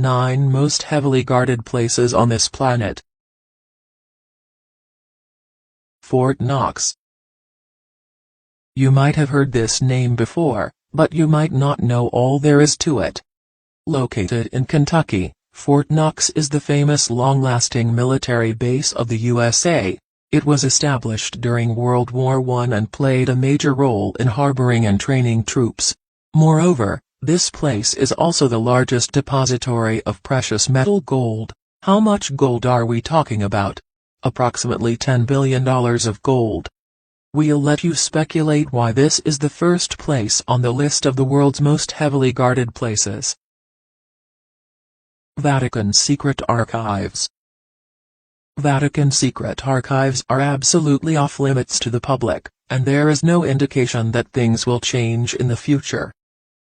9 most heavily guarded places on this planet. Fort Knox. You might have heard this name before, but you might not know all there is to it. Located in Kentucky, Fort Knox is the famous long-lasting military base of the USA. It was established during World War I and played a major role in harboring and training troops. Moreover, this place is also the largest depository of precious metal gold. How much gold are we talking about? Approximately $10 billion of gold. We'll let you speculate why this is the first place on the list of the world's most heavily guarded places. Vatican Secret Archives. Vatican secret archives are absolutely off-limits to the public, and there is no indication that things will change in the future.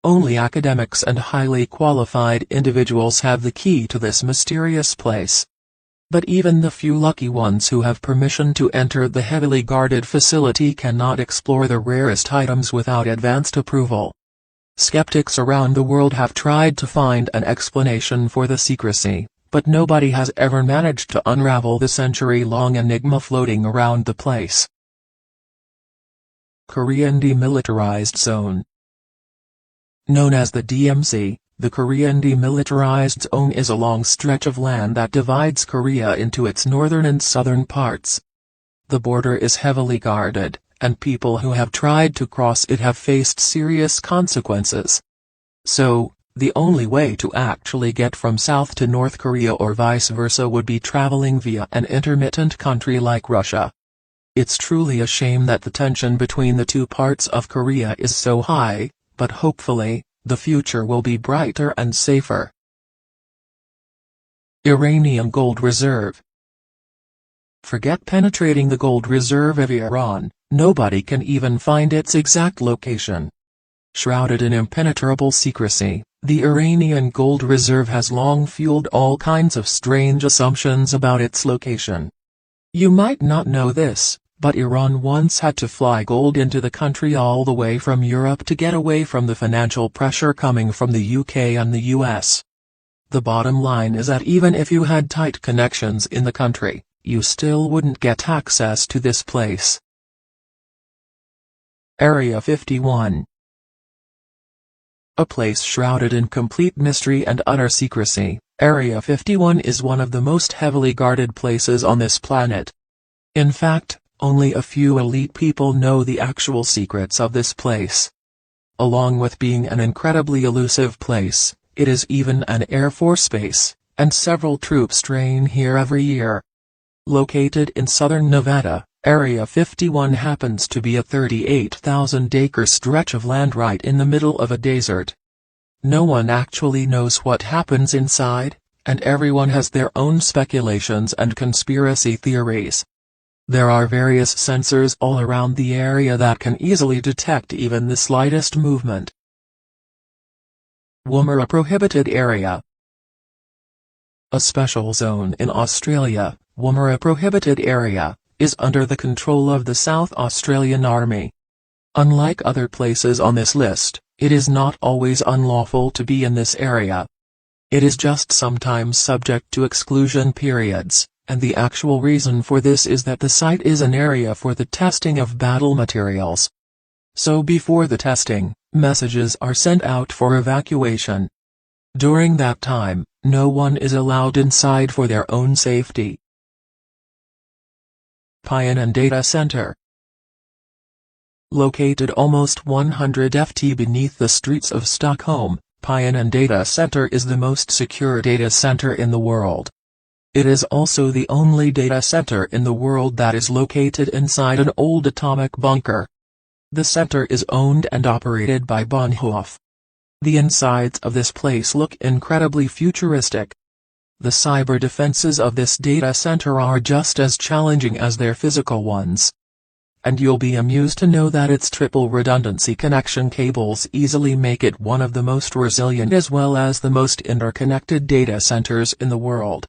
Only academics and highly qualified individuals have the key to this mysterious place. But even the few lucky ones who have permission to enter the heavily guarded facility cannot explore the rarest items without advanced approval. Skeptics around the world have tried to find an explanation for the secrecy, but nobody has ever managed to unravel the century-long enigma floating around the place. Korean Demilitarized Zone. Known as the DMZ, the Korean Demilitarized Zone is a long stretch of land that divides Korea into its northern and southern parts. The border is heavily guarded, and people who have tried to cross it have faced serious consequences. So, the only way to actually get from South to North Korea or vice versa would be traveling via an intermittent country like Russia. It's truly a shame that the tension between the two parts of Korea is so high, but hopefully, the future will be brighter and safer. Iranian Gold Reserve. Forget penetrating the gold reserve of Iran, nobody can even find its exact location. Shrouded in impenetrable secrecy, the Iranian gold reserve has long fueled all kinds of strange assumptions about its location. You might not know this, but Iran once had to fly gold into the country all the way from Europe to get away from the financial pressure coming from the UK and the US. The bottom line is that even if you had tight connections in the country, you still wouldn't get access to this place. Area 51. A place shrouded in complete mystery and utter secrecy, Area 51 is one of the most heavily guarded places on this planet. In fact, only a few elite people know the actual secrets of this place. Along with being an incredibly elusive place, it is even an Air Force base, and several troops train here every year. Located in southern Nevada, Area 51 happens to be a 38,000-acre stretch of land right in the middle of a desert. No one actually knows what happens inside, and everyone has their own speculations and conspiracy theories. There are various sensors all around the area that can easily detect even the slightest movement. Woomera Prohibited Area. A special zone in Australia, Woomera Prohibited Area, is under the control of the South Australian Army. Unlike other places on this list, it is not always unlawful to be in this area. It is just sometimes subject to exclusion periods, and the actual reason for this is that the site is an area for the testing of battle materials. So before the testing, messages are sent out for evacuation. During that time, no one is allowed inside for their own safety. Pianan Data Center. Located almost 100 ft beneath the streets of Stockholm, Pianan Data Center is the most secure data center in the world. It is also the only data center in the world that is located inside an old atomic bunker. The center is owned and operated by Bonhoeffer. The insides of this place look incredibly futuristic. The cyber defenses of this data center are just as challenging as their physical ones. And you'll be amused to know that its triple redundancy connection cables easily make it one of the most resilient as well as the most interconnected data centers in the world.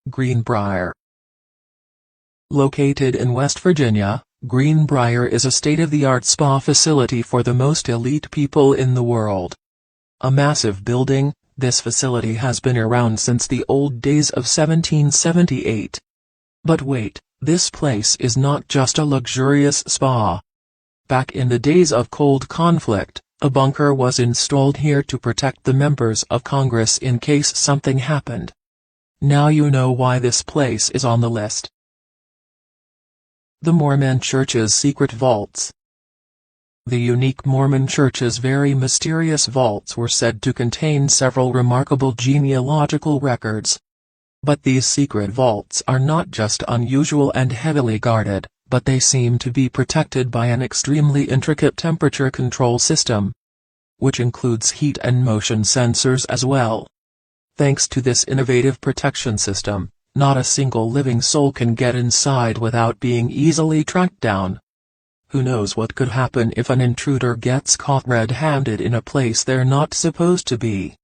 Greenbrier. Located in West Virginia, Greenbrier is a state-of-the-art spa facility for the most elite people in the world. A massive building, this facility has been around since the old days of 1778. But wait, this place is not just a luxurious spa. Back in the days of cold conflict, a bunker was installed here to protect the members of Congress in case something happened. Now you know why this place is on the list. The Mormon Church's secret vaults. The unique Mormon Church's very mysterious vaults were said to contain several remarkable genealogical records. But these secret vaults are not just unusual and heavily guarded, but they seem to be protected by an extremely intricate temperature control system, which includes heat and motion sensors as well. Thanks to this innovative protection system, not a single living soul can get inside without being easily tracked down. Who knows what could happen if an intruder gets caught red-handed in a place they're not supposed to be?